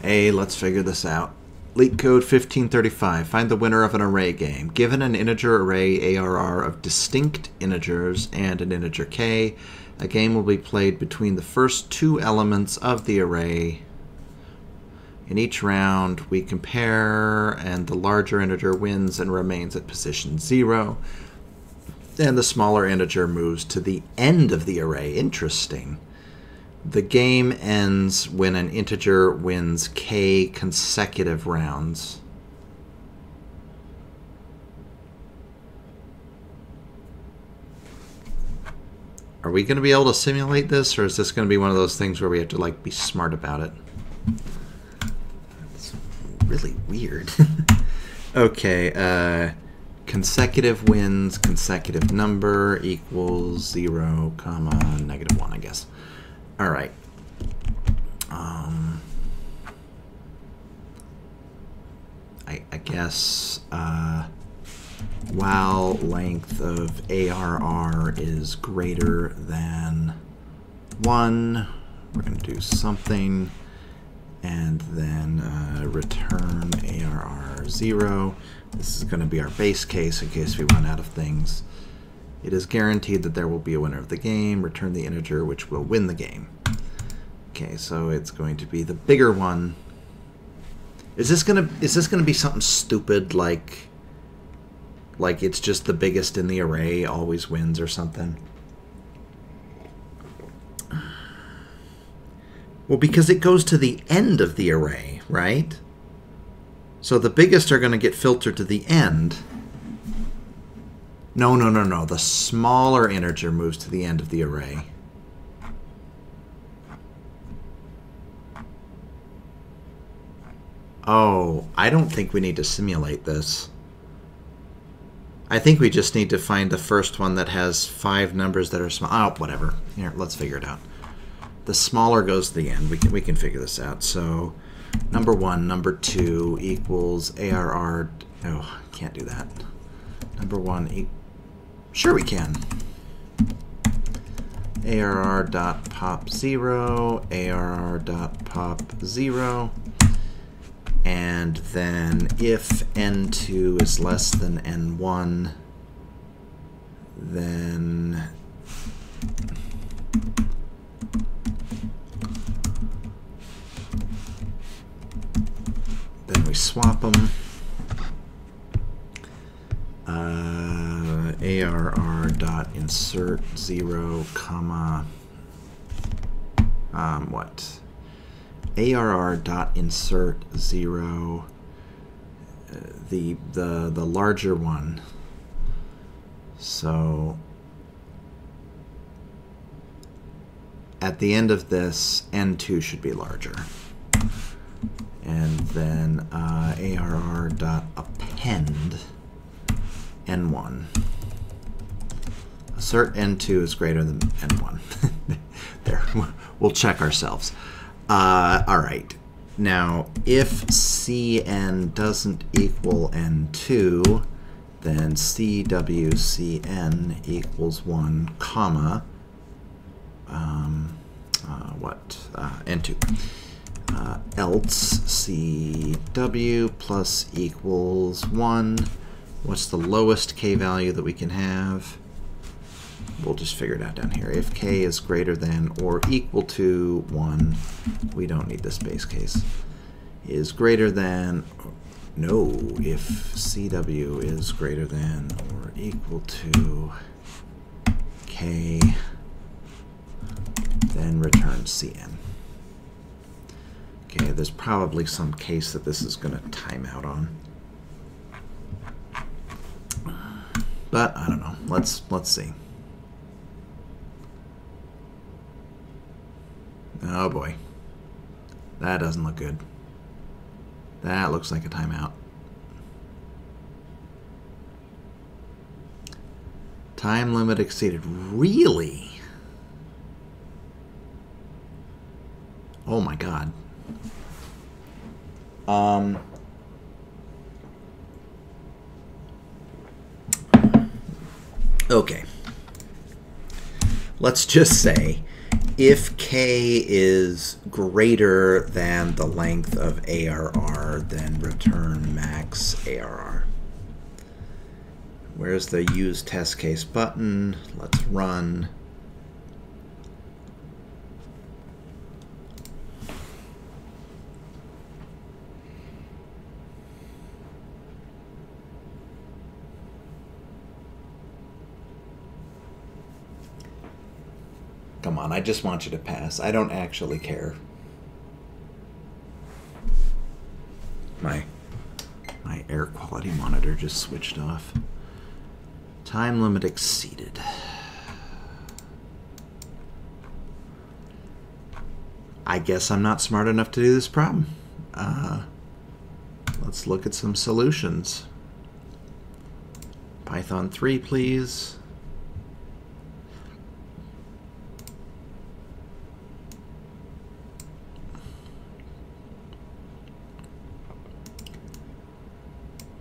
Hey, let's figure this out. Leetcode 1535. Find the winner of an array game. Given an integer array ARR of distinct integers and an integer k, a game will be played between the first two elements of the array. In each round, we compare, and the larger integer wins and remains at position 0. And the smaller integer moves to the end of the array. Interesting. The game ends when an integer wins k consecutive rounds. Are we going to be able to simulate this, or is this going to be one of those things where we have to like be smart about it? It's really weird. Okay, consecutive wins, consecutive number equals 0, comma, negative 1, I guess. All right. I guess while length of ARR is greater than 1, we're going to do something, and then return ARR 0. This is going to be our base case in case we run out of things. It is guaranteed that there will be a winner of the game. Return the integer which will win the game. Okay, so it's going to be the bigger one. Is this gonna be something stupid like it's just the biggest in the array always wins or something? Well, because it goes to the end of the array, right? So the biggest are going to get filtered to the end. No. The smaller integer moves to the end of the array. Oh, I don't think we need to simulate this. I think we just need to find the first one that has 5 numbers that are small. Oh, whatever. Here, let's figure it out. The smaller goes to the end. We can figure this out. So number 1, number 2 equals ARR. Oh, can't do that. Number 1 sure we can. ARR.pop0, ARR.pop0, and then if n2 is less than n1, then we swap them. ARR.insert 0, comma, what? ARR.insert 0, the larger one. So at the end of this, n2 should be larger. And then ARR.append n1. Assert n2 is greater than n1. There, we'll check ourselves. All right. Now, if Cn doesn't equal n2, then CWCn equals 1, comma, n2. Else CW plus equals 1. What's the lowest k value that we can have? We'll just figure it out down here. If k is greater than or equal to 1, we don't need this base case, is greater than, no, if CW is greater than or equal to k, then return Cn. Okay, there's probably some case that this is going to time out on. But I don't know. Let's see. Oh boy. That doesn't look good. That looks like a timeout. Time limit exceeded. Really? Oh my god. Okay. Let's just say If k is greater than the length of ARR, then return max ARR. Where's the use test case button? Let's run. Come on, I just want you to pass. I don't actually care. My air quality monitor just switched off. Time limit exceeded. I guess I'm not smart enough to do this problem. Let's look at some solutions. Python 3, please.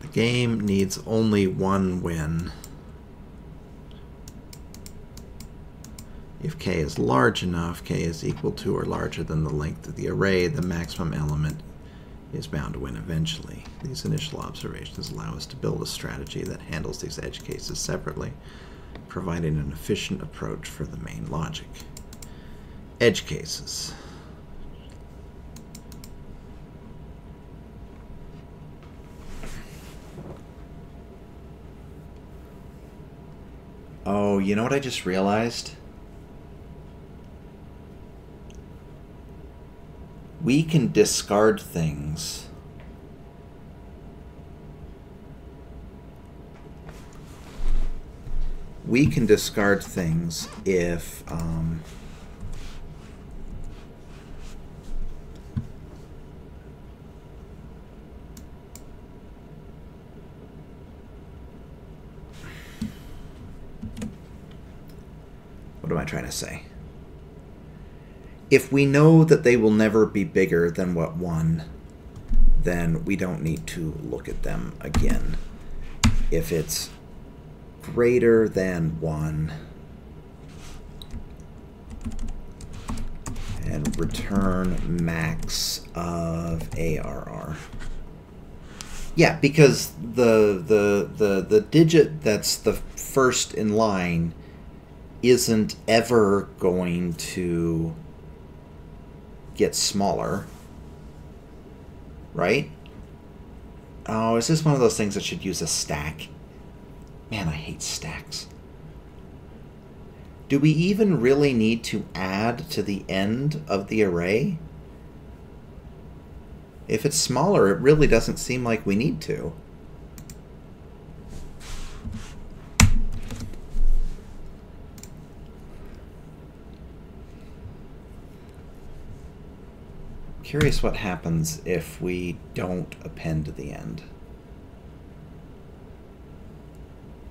The game needs only one win. If k is large enough, k is equal to or larger than the length of the array, the maximum element is bound to win eventually. These initial observations allow us to build a strategy that handles these edge cases separately, providing an efficient approach for the main logic. Edge cases. Oh, you know what I just realized? We can discard things. We can discard things if what am I trying to say? If we know that they will never be bigger than what 1, then we don't need to look at them again. If it's greater than 1 and return max of ARR. Yeah, because the digit that's the first in line isn't ever going to get smaller, right? Oh, is this one of those things that should use a stack? Man, I hate stacks. Do we even really need to add to the end of the array? If it's smaller, it really doesn't seem like we need to. Curious what happens if we don't append to the end.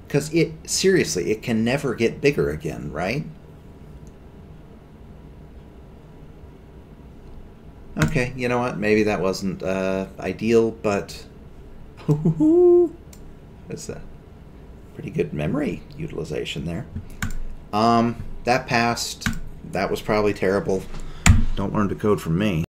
Because seriously, it can never get bigger again, right? Okay, you know what? Maybe that wasn't ideal, but that's a pretty good memory utilization there. That passed. That was probably terrible. Don't learn to code from me.